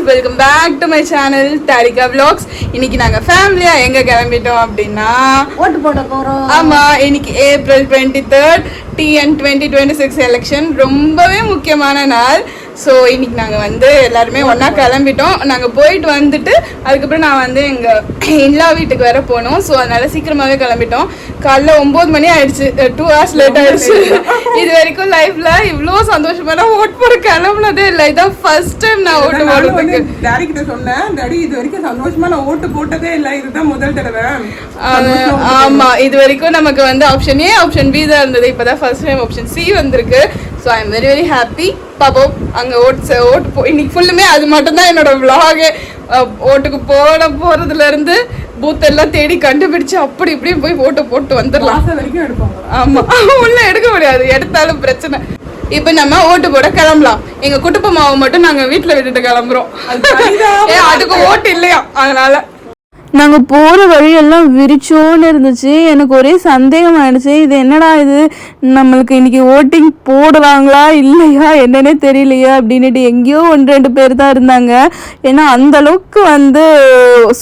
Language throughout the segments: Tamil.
Welcome back to my channel Tharika vlogs. இன்னைக்கு நாங்க ஃபேமிலியா எங்க கிளம்பிட்டோம் அப்படின்னா ஓட்டு போட போறோம். ஆமா, இன்னைக்கு April 23rd TN 2026 எலெக்ஷன் ரொம்பவே முக்கியமான நாள். ஸோ இன்னைக்கு நாங்கள் வந்து எல்லாருமே ஒன்றா கிளம்பிட்டோம். நாங்கள் போயிட்டு வந்துட்டு அதுக்கப்புறம் நான் வந்து எங்கள் இன்லா வீட்டுக்கு வேற போனோம். ஸோ அதனால சீக்கிரமாகவே கிளம்பிட்டோம். காலைல 9 மணி ஆயிடுச்சு, 2 hours லேட் ஆயிடுச்சு. இது வரைக்கும் லைஃப்ல இவ்வளோ சந்தோஷமா ஓட்டு போட கிளம்புனதே இல்லை. இதான் ஃபர்ஸ்ட் டைம் நான் ஓட்டு போடுறதுக்கு. டாடி கிட்ட சொன்னேன், டாடி இது வரைக்கும் சந்தோஷமா நான் ஓட்டு போட்டதே இல்லை, இதுதான் முதல் தடவை. ஆமா, இது வரைக்கும் நமக்கு வந்து ஆப்ஷன் ஏ ஆப்ஷன் பி தான் இருந்தது. இப்போதான் ஃபர்ஸ்ட் டைம் ஆப்ஷன் சி வந்திருக்கு. So I am very very happy. பாப்போம் அங்கே ஓட்டு இன்னைக்கு ஃபுல்லுமே அது மட்டும்தான் என்னோட விளாகு. ஓட்டுக்கு போறதுலேருந்து பூத் எல்லாம் தேடி கண்டுபிடிச்சு அப்படி இப்படியும் போய் ஓட்டு போட்டு வந்துடலாம். ஆமா, உள்ள எடுக்க முடியாது, எடுத்தாலும் பிரச்சனை. இப்போ நம்ம ஓட்டு போட கிளம்பலாம். எங்க குடும்ப மாவை மட்டும் நாங்க வீட்டுல விட்டுட்டு கிளம்புறோம். அதுக்கு ஓட்டு இல்லையா, அதனால நாங்கள் போகிற வழியெல்லாம் விரிச்சோன்னு இருந்துச்சு. எனக்கு ஒரே சந்தேகம் ஆயிடுச்சு, இது என்னடா இது, நம்மளுக்கு இன்னைக்கு ஓட்டிங் போடுறாங்களா இல்லையா என்னன்னே தெரியலையா அப்படின்ட்டு. எங்கேயோ 1-2 பேர் தான் இருந்தாங்க. ஏன்னா அந்தளவுக்கு வந்து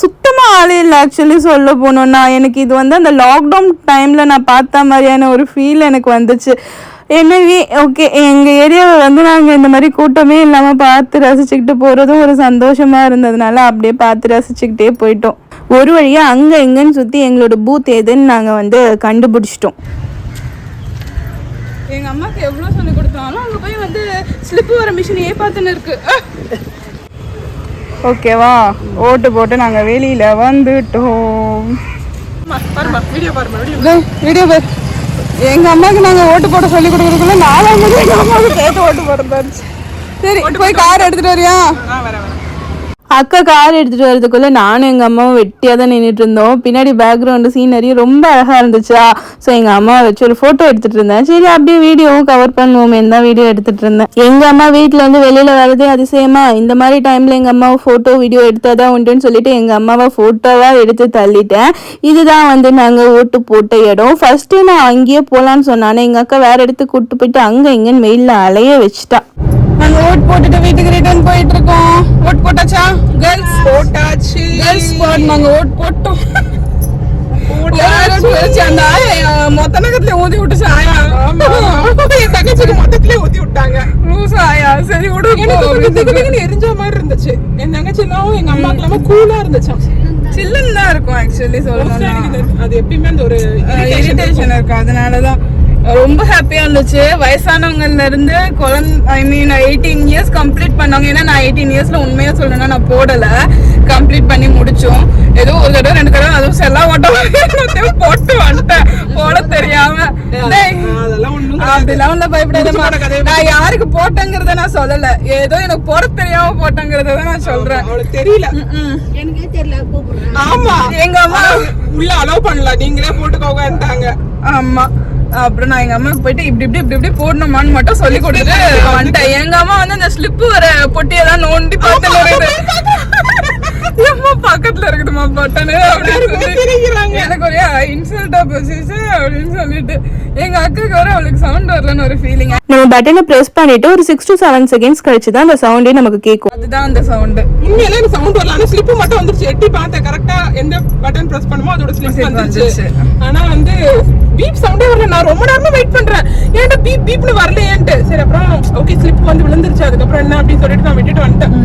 சுத்தமாக ஆளே இல்லை. ஆக்சுவலி சொல்ல போனோன்னா எனக்கு இது வந்து அந்த லாக்டவுன் டைமில் நான் பார்த்த மாதிரியான ஒரு ஃபீல் எனக்கு வந்துச்சு. எனவே ஓகே, எங்கள் ஏரியாவை வந்து நாங்கள் இந்த மாதிரி கூட்டமே இல்லாமல் பார்த்து ரசிச்சுக்கிட்டு போகிறதும் ஒரு சந்தோஷமாக இருந்ததுனால அப்படியே பார்த்து ரசிச்சுக்கிட்டே போயிட்டோம். ஒரு வழியாக அங்கே எங்கன்னு சுற்றி எங்களோட பூத் எதுன்னு நாங்கள் வந்து கண்டுபிடிச்சிட்டோம். எங்கள் அம்மாவுக்கு எவ்வளோ சொல்லி கொடுத்தாலும் அங்கே போய் வந்து ஸ்லிப்பு வர மிஷின் பார்த்துன்னு இருக்கு. ஓகேவா, ஓட்டு போட்டு நாங்கள் வெளியில் வந்துட்டோம். வீடியோ பாரு. எங்கள் அம்மாவுக்கு நாங்கள் ஓட்டு போட சொல்லி கொடுக்குறதுக்குள்ள 4ஆம் தேதி எங்கள் அம்மாவுக்கு கேட்டு ஓட்டு போடுறது. சரி, போய் கார் எடுத்துகிட்டு வரியா? அக்கா கார் எடுத்துகிட்டு வரதுக்குள்ளே நானும் எங்கள் அம்மாவும் வெட்டியாக தான் நின்றுட்டு இருந்தோம். பின்னாடி பேக்ரவுண்டு சீனரி ரொம்ப அழகாக இருந்துச்சா. ஸோ எங்கள் அம்மாவை வச்சு ஒரு ஃபோட்டோ எடுத்துகிட்டு இருந்தேன். சரி அப்படியே வீடியோவும் கவர் பண்ணுவோமேன்னு தான் வீடியோ எடுத்துகிட்டு இருந்தேன். எங்கள் அம்மா வீட்டில் வந்து வெளியில் வரதே அதிசயமா. இந்த மாதிரி டைமில் எங்கள் அம்மாவை ஃபோட்டோ வீடியோ எடுத்தால் தான் உண்டுன்னு சொல்லிட்டு எங்கள் அம்மாவை ஃபோட்டோவாக எடுத்து தள்ளிட்டேன். இதுதான் வந்து நாங்கள் ஓட்டு போட்ட இடம். ஃபஸ்ட்டு நான் அங்கேயே போகலான்னு சொன்னானே, எங்கள் அக்கா வேறு இடத்துக்கு கூப்பிட்டு போயிட்டு அங்கே இங்கேன்னு வெயிலில் அலைய வச்சுட்டா. நாங்க ஓட் போட்டுட்டு வீட்டுக்கு ரிட்டர்ன் போயிட்டு இருக்கோம். ஓட் போட்டாச்சா? கேர்ள்ஸ் போட்டாச்சு. கேர்ள்ஸ் நாங்க ஓட் போட்டோம். அந்த மொத்த நகத்துல ஊதி விட்டுச்சு ஆயா. என் தங்கச்சிக்கு மொத்தத்திலே ஊதி விட்டாங்க. லூஸ் ஆயா. சரி விடு. எனக்கு எரிஞ்ச மாதிரி இருந்துச்சு. என் தங்கச்சினாவும் எங்க அம்மாக்கெல்லாம் கூலா இருந்துச்சு. சில்லுன்னு தான் இருக்கும் ஆக்சுவலி சொல்லணும். அது எப்பயுமே அந்த ஒரு இரிட்டேஷன் இருக்கும். அதனாலதான் ரொம்ப ஹாப்பியா இருந்துச்சு. வயசானவங்கல இருந்து ஐ மீன் 18 இயர்ஸ் கம்ப்ளீட் பண்ணாங்க. ஏன்னா நான் 18 இயர்ஸ்ல உண்மையா சொல்லணும்னா நான் போடல, கம்ப்ளீட் பண்ணி முடிச்சோம். ஏதோ ஒரு தடவை 2 தடவை அதுவும் செல்லா ஓட்டம் போட்டு வந்துட்டேன் போட தெரியாம. அப்படிலாம் ஒன்றும் பயப்படாதமா. நான் யாருக்கு போட்டேங்கிறத நான் சொல்லல, ஏதோ எனக்கு போட தெரியாம போட்டேங்கிறத நான் சொல்றேன். தெரியல, எனக்கே தெரியல. ஆமா, எங்க அம்மா உள்ள அலோவ் பண்ணல, நீங்களே போட்டுக்கோங்கன்ட்டாங்க. ஆமா, அப்புறம் நான் எங்க அம்மாவுக்கு போயிட்டு இப்படி இப்படி இப்படி இப்படி போடணுமான்னு மட்டும் சொல்லி கொடுத்துட்டு வந்துட்டேன். எங்க அம்மா வந்து அந்த ஸ்லிப்பு வர பொட்டியெல்லாம் நோண்டி பார்த்து பக்கத்துல இருக்குதுமா பட்டனு அப்படின்னு எனக்கு ஒரே இன்சல்ட்டா போச்சு அப்படின்னு சொல்லிட்டு எங்க அக்காக்கு வர அவளுக்கு சவுண்ட் வரலன்னு ஒரு ஃபீலிங். நம்ம பட்டனை பிரஸ் பண்ணிட்டு ஒரு 6 to 7 seconds கழிச்சு தான் அந்த சவுண்டே நமக்கு கேட்கும். அதுதான் அந்த சவுண்ட். உண்மையிலே எனக்கு சவுண்ட் வரல, ஆனா ஸ்லிப் மட்டும் வந்துருச்சு. எட்டி பார்த்தேன், கரெக்டா எந்த பட்டன் பிரஸ் பண்ணுமோ அதோட ஸ்லிப் வந்துருச்சு. ஆனா வந்து பீப் சவுண்டே வரல. நான் ரொம்ப நேரமா வெயிட் பண்றேன், ஏன்டா பீப் பீப்னு வரலையேன்ட்டு. சரி அப்புறம் ஓகே ஸ்லிப் வந்து விழுந்துருச்சு. அதுக்கப்புறம் என்ன அப்படின்னு சொல்லிட்டு நான் விட்டுட்டு வந்துட்டேன்.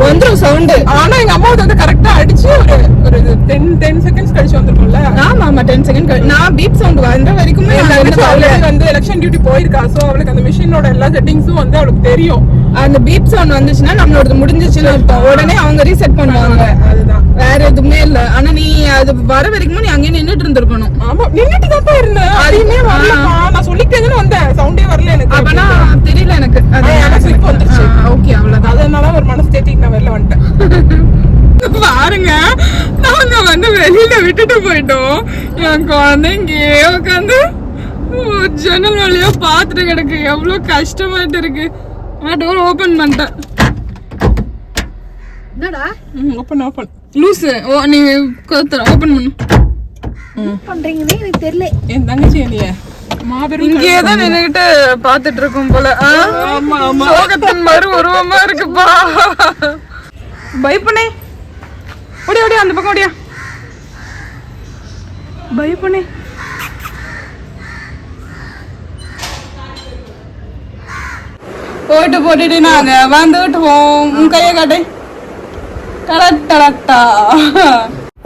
வந்துரும் சவுண்ட். ஆனா எங்க அம்மா வந்து கரெக்டா அடிச்சு ஒரு 10 செகண்ட்ஸ் கழிச்சு வந்துருக்கும்ல. ஆமா ஆமா 10 செகண்ட். நான் பீப் சவுண்ட் வந்த வரைக்குமே வந்து எலெக்ஷன் டியூட்டி போயிருக்கா. சோ அவளுக்கு அந்த மிஷினோட எல்லா செட்டிங்ஸும் வந்து அவளுக்கு தெரியும். அந்த பீப் சவுண்ட் வந்துச்சுன்னா நம்மளோட முடிஞ்சிச்சுன்னு அர்த்தம். உடனே அவங்க ரீசெட் பண்ணுவாங்க. அதுதான், வேற எதுவுமே இல்ல. ஆனா நீ அது வர வரைக்கும் நீ அங்கேயே நின்னுட்டு இருந்திருக்கணும். ஆமா, நின்னுட்டு தான் இருந்தேன். அதையுமே வரல. நான் சொல்லிட்டேன்னு வந்தேன், சவுண்டே வரல எனக்கு. அப்பனா தெரியல எனக்கு. ஸ்லிப் வந்துருச்சு. ஓகே, அவ்வளவுதான். அதனால ஒரு மனசு தேத்திட்டு நான் வெளில வந்துட்டேன். பாருங்க, நாங்க வந்து வெளியில விட்டுட்டு போயிட்டோம். என் குழந்தை இங்கேயே உட்காந்து ஜன்னல் வழியா பாத்துட்டு கிடக்கு. எவ்வளவு கஷ்டமாயிட்டு இருக்கு. டோர் ஓபன் பண்ணிட்டேன். என்னடா ஓபன் ஓபன் லூசு. ஓ நீ ஓபன் பண்ணு. பண்றீங்கன்னு எனக்கு தெரியல. என் தங்கச்சி என்னைய மாபெரும் இங்கேதான் நின்னுகிட்டு பாத்துட்டு இருக்கும் போல. சோகத்தின் மறு உருவமா இருக்குப்பா. பை பண்ணே, ஓடியா ஓடியா, அந்த பக்கம் ஓடியா, பை பண்ணே. போட்டு போட்டுட்டு நாங்க வந்துட்டுவோம். உன் கையை காட்டு. டடா.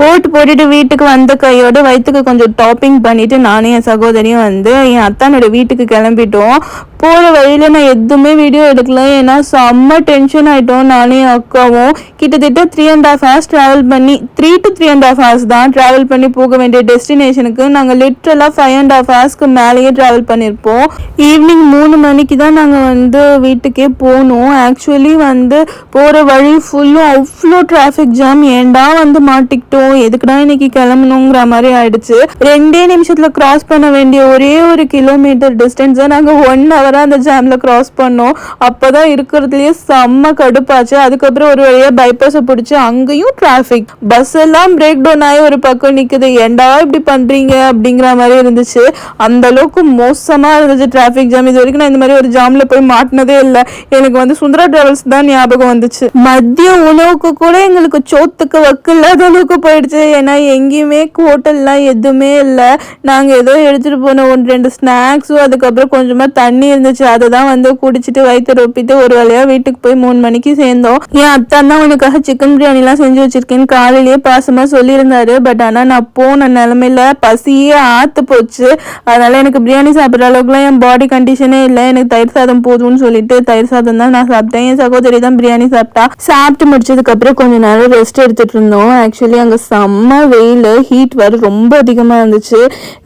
ஓட்டு போட்டுட்டு வீட்டுக்கு வந்த கையோட வயிற்றுக்கு கொஞ்சம் டாப்பிங் பண்ணிட்டு நானும் என் சகோதரியும் வந்து என் அத்தானோட வீட்டுக்கு கிளம்பிட்டோம். போகிற வழியில் நான் எதுவுமே வீடியோ எடுக்கல, ஏன்னா செம்ம டென்ஷன் ஆகிட்டோம். நானும் என் அக்காவும் கிட்டத்தட்ட 3.5 hours ட்ராவல் பண்ணி 3 to 3.5 hours தான் ட்ராவல் பண்ணி போக வேண்டிய டெஸ்டினேஷனுக்கு நாங்கள் லிட்ரலாக 5.5 hours மேலேயே ட்ராவல் பண்ணியிருப்போம். ஈவினிங் 3 மணிக்கு தான் நாங்கள் வந்து வீட்டுக்கே போனோம். ஆக்சுவலி வந்து போகிற வழி ஃபுல்லும் அவ்வளோ டிராஃபிக் ஜாம். ஏண்டா வந்து மாட்டிக்கிட்டோம், எதுக்குடா இன்னைக்கு கிளம்பணுங்கிற மாதிரி ஆயிடுச்சு. 2 நிமிஷத்துல கிராஸ் பண்ண வேண்டிய ஒரே ஒரு கிலோமீட்டர் டிஸ்டன்ஸை நாங்கள் 1 hour அந்த ஜாம்ல கிராஸ் பண்ணோம். அப்பதான் இருக்கிறதுலயே செம்ம கடுப்பாச்சு. அதுக்கப்புறம் ஒரு வழியா பைபாஸை பிடிச்சி அங்கேயும் டிராஃபிக், பஸ் எல்லாம் பிரேக் டவுன் ஆகி ஒரு பக்கம் நிக்குது. ஏண்டா இப்படி பண்றீங்க அப்படிங்கிற மாதிரி இருந்துச்சு. அந்த அளவுக்கு மோசமா இருந்துச்சு டிராஃபிக் ஜாம். இது வரைக்கும் நான் இந்த மாதிரி ஒரு ஜாம்ல போய் மாட்டினதே இல்லை. எனக்கு வந்து சுந்தரா டிராவல்ஸ் தான் ஞாபகம் வந்துச்சு. மதிய உணவுக்கு கூட எங்களுக்கு சோத்துக்கு வக்கில்லாத அளவுக்கு போயிடுச்சு. ஏன்னா எங்கேயுமே ஹோட்டல்லாம் எதுவுமே இல்லை. நாங்க ஏதோ எடுத்துட்டு போன 1-2 ஸ்நாக்ஸும் அதுக்கப்புறம் கொஞ்சமா தண்ணி இருந்துச்சு. அதை தான் வந்து குடிச்சிட்டு வயிற்று ரொப்பிட்டு ஒரு வழியா வீட்டுக்கு போய் 3 மணிக்கு சேர்ந்தோம். என் அத்தான் தான் உனக்காக சிக்கன் பிரியாணிலாம் செஞ்சு வச்சிருக்கேன்னு காலையிலேயே பாசமா சொல்லியிருந்தாரு. பட் ஆனால் நான் போன நிலமையில பசியே ஆத்து போச்சு. அதனால எனக்கு பிரியாணி சாப்பிட்ற அளவுக்குலாம் என் பாடி கண்டிஷனே இல்லை. எனக்கு தயிர் சாதம் போதும்னு சொல்லிட்டு தயிர் சாதம் தான் நான் சாப்பிட்டேன். என் சகோதரி தான் பிரியாணி சாப்பிட்டா. சாப்பிட்டு முடிச்சதுக்கு அப்புறம் கொஞ்ச நேரம் ரெஸ்ட் எடுத்துட்டு இருந்தோம். ஆக்சுவலி அங்கே செம்ம வெயில், ஹீட் வேறு ரொம்ப அதிகமாக இருந்துச்சு.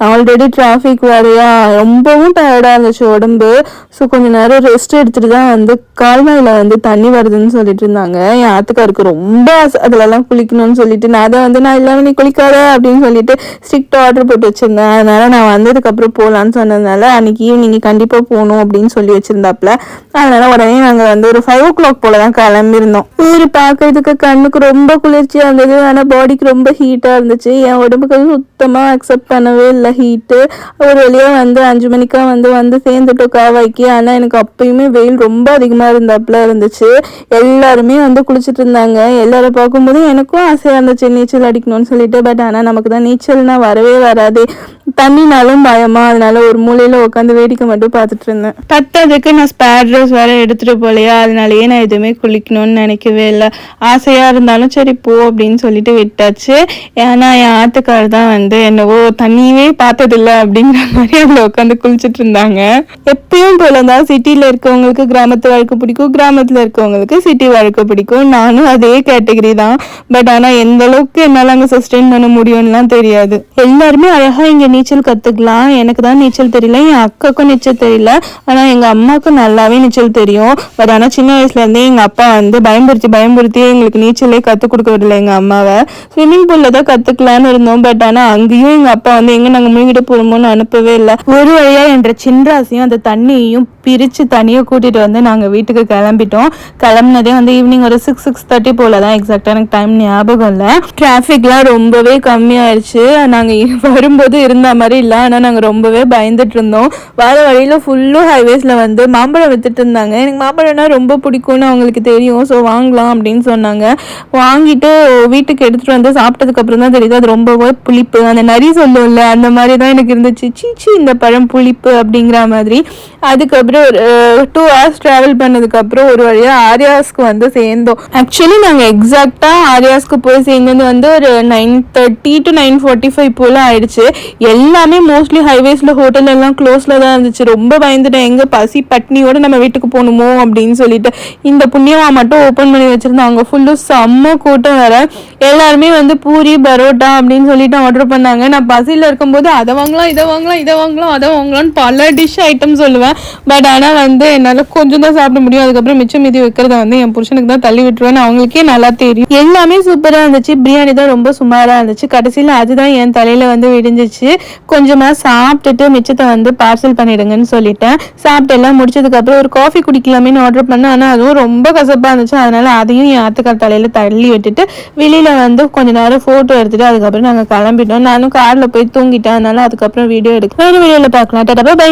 ஆல்ரெடி டிராஃபிக் வேறையா, ரொம்பவும் டயர்டாக இருந்துச்சு உடம்பு. ஸோ கொஞ்ச நேரம் ரெஸ்ட் எடுத்துட்டு தான் வந்து கால்வாயில் வந்து தண்ணி வருதுன்னு சொல்லிட்டு இருந்தாங்க. என் ஆத்துக்காருக்கு ரொம்ப அதுலலாம் குளிக்கணும்னு சொல்லிட்டு நான் தான் வந்து நான் இல்லாமல் நீ குளிக்காத அப்படின்னு சொல்லிட்டு ஸ்ட்ரிக்ட் ஆர்டர் போட்டு வச்சிருந்தேன். அதனால நான் வந்ததுக்கப்புறம் போகலான்னு சொன்னதுனால அன்னைக்கு ஈவினிங் கண்டிப்பாக போகணும் அப்படின்னு சொல்லி வச்சிருந்தாப்புல. அதனால உடனே நாங்கள் வந்து ஒரு 5 o'clock போல தான் கிளம்பியிருந்தோம். ஊர் பார்க்கறதுக்கு கண்ணுக்கு ரொம்ப குளிர்ச்சியாக இருந்தது. ஆனால் பாடிக்கு ரொம்ப ஹீட்டாக இருந்துச்சு. என் உடம்புக்கு சுத்தமாக அக்செப்ட் பண்ணவே இல்லை ஹீட்டு. ஒரு வழியாக வந்து 5 மணிக்கா வந்து சேர்ந்துட்டோம் காவாய்க்கு. ஆனால் எனக்கு அப்பயுமே வெயில் ரொம்ப அதிகமாக இருந்தாப்புல இருந்துச்சு. எல்லாருமே வந்து குளிச்சுட்டு இருந்தாங்க. எல்லாரும் பார்க்கும்போது எனக்கும் ஆசையாக இருந்துச்சு நீச்சல் அடிக்கணும்னு சொல்லிட்டு. பட் ஆனால் நமக்கு தான் நீச்சல்னா வரவே வராது, தண்ணினாலும் பயமா. அதனால ஒரு மூலையில உட்காந்து வேடிக்கை மட்டும் பார்த்துட்டு இருந்தேன். பத்தாவதுக்கு நான் ஸ்பேர் ட்ரெஸ் வேற எடுத்துட்டு போலையா, அதனாலயே நான் எதுவுமே குளிக்கணும்னு நினைக்கவே இல்லை. ஆசையா இருந்தாலும் சரி போ அப்படின்னு சொல்லிட்டு விட்டாச்சு. ஏன்னா என் ஆத்துக்கார் தான் வந்து என்னவோ தண்ணியவே பார்த்ததில்லை அப்படிங்கிற மாதிரி அதில் உட்காந்து குளிச்சுட்டு இருந்தாங்க. எப்பயும் போலதான் சிட்டியில இருக்கவங்களுக்கு கிராமத்து வாழ்க்கை பிடிக்கும், கிராமத்துல இருக்கவங்களுக்கு சிட்டி வாழ்க்கை பிடிக்கும். நானும் அதே கேட்டகரி தான். பட் ஆனா எந்த அளவுக்கு என்னால அங்க சஸ்டெயின் பண்ண முடியும்லாம் தெரியாது. எல்லாருமே அழகா இங்க நீச்சல் கத்துக்கலாம். எனக்கு தான் நீச்சல் தெரியல, என் அக்காக்கும் நீச்சல் தெரியல. ஆனா எங்க அம்மாவுக்கு நல்லாவே நீச்சல் தெரியும். பட் ஆனா சின்ன வயசுல இருந்தே எங்க அப்பா வந்து பயம்படுத்தி எங்களுக்கு நீச்சலே கத்துக் கொடுக்க விடல. எங்க அம்மாவை ஸ்விம்மிங் பூல்ல தான் கத்துக்கலான்னு இருந்தோம். பட் ஆனா அங்கேயும் எங்க அப்பா வந்து எங்க நாங்க முழுகிட்டு போறோமோன்னு அனுப்பவே இல்லை. ஒரு வழியா என்ற சின்ராசியும் அந்த தண்ணியையும் பிரிச்சு தனியா கூட்டிட்டு வந்து நாங்க வீட்டுக்கு கிளம்பிட்டோம். கிளம்புனதே வந்து ஈவினிங் ஒரு 6-6:30 போலதான். எக்ஸாக்டா எனக்கு டைம் ஞாபகம் இல்லை. டிராஃபிக்லாம் ரொம்பவே கம்மியாயிருச்சு. நாங்க வரும்போது இருந்த மாதிரி இல்லை, ஆனா நாங்க ரொம்பவே பயந்துட்டு இருந்தோம். வர வழியில ஃபுல்லும் ஹைவேஸ்ல வந்து மாம்பழம் வித்துட்டு இருந்தாங்க. எனக்கு மாம்பழம்னா ரொம்ப பிடிக்கும்னு அவங்களுக்கு தெரியும். ஸோ வாங்கலாம் அப்படின்னு சொன்னாங்க. வாங்கிட்டு வீட்டுக்கு எடுத்துட்டு வந்து சாப்பிட்டதுக்கு அப்புறம் தான் தெரியுது அது ரொம்பவே புளிப்பு. அந்த நரி சொல்லும்ல அந்த மாதிரி தான் எனக்கு இருந்துச்சு. சீச்சி இந்த பழம் புளிப்பு அப்படிங்கிற மாதிரி. அதுக்கப்புறம் ஒரு 2 hours டிராவல் பண்ணதுக்கு அப்புறம் ஒரு வழியா ஆரியாஸ்க்கு வந்து சேர்ந்தோம். ஆக்சுவலி நாங்க எக்ஸாக்டா ஆரியாஸ்க்கு போய் சேர்ந்தது வந்து ஒரு 9:30 to 9:45 போல ஆயிடுச்சு. எல்லாமே மோஸ்ட்லி ஹைவேஸ்ல ஹோட்டல் எல்லாம் க்ளோஸ்ல தான் இருந்துச்சு. ரொம்ப பயந்துட்டேன், எங்க பசி பட்னியோட நம்ம வீட்டுக்கு போகணுமோ அப்படின்னு சொல்லிட்டு. இந்த புண்ணியமா மட்டும் ஓப்பன் பண்ணி வச்சிருந்தாங்க. ஃபுல்லு செம்ம கூட்டம் வேற. எல்லாருமே வந்து பூரி பரோட்டா அப்படின்னு சொல்லிட்டு ஆர்டர் பண்ணாங்க. நான் பசியில இருக்கும்போது அதை வாங்கலாம் இதை வாங்கலாம்னு பல டிஷ் ஐட்டம் சொல்லுவேன். பட் ஆனால் வந்து என்னால் கொஞ்சம் தான் சாப்பிட முடியும். அதுக்கப்புறம் மிச்சம் மீதி வைக்கிறத வந்து என் புருஷனுக்கு தான் தள்ளி விட்டுருவேன்னு அவங்களுக்கே நல்லா தெரியும். எல்லாமே சூப்பராக இருந்துச்சு. பிரியாணி தான் ரொம்ப சுமாராக இருந்துச்சு. கடைசியில் அதுதான் என் தலையில வந்து விடிஞ்சிச்சு. கொஞ்சமாக சாப்பிட்டுட்டு மிச்சத்தை வந்து பார்சல் பண்ணிடுங்கன்னு சொல்லிட்டேன். சாப்பிட்டு எல்லாம் முடிச்சதுக்கப்புறம் ஒரு காஃபி குடிக்கலாமேன்னு ஆர்டர் பண்ணேன். ஆனால் அதுவும் ரொம்ப கசப்பாக இருந்துச்சு. அதனால அதையும் என் ஆத்துக்கார் தலையில தள்ளி விட்டுட்டு வெளியில வந்து கொஞ்ச நேரம் ஃபோட்டோ எடுத்துட்டு அதுக்கப்புறம் நாங்கள் கிளம்பிட்டோம். நானும் காரில் போய் தூங்கிட்டேன். அதனால அதுக்கப்புறம் வீடியோ எடுக்க வேறு வீடியோவில் பார்க்கலாம். Tata bye.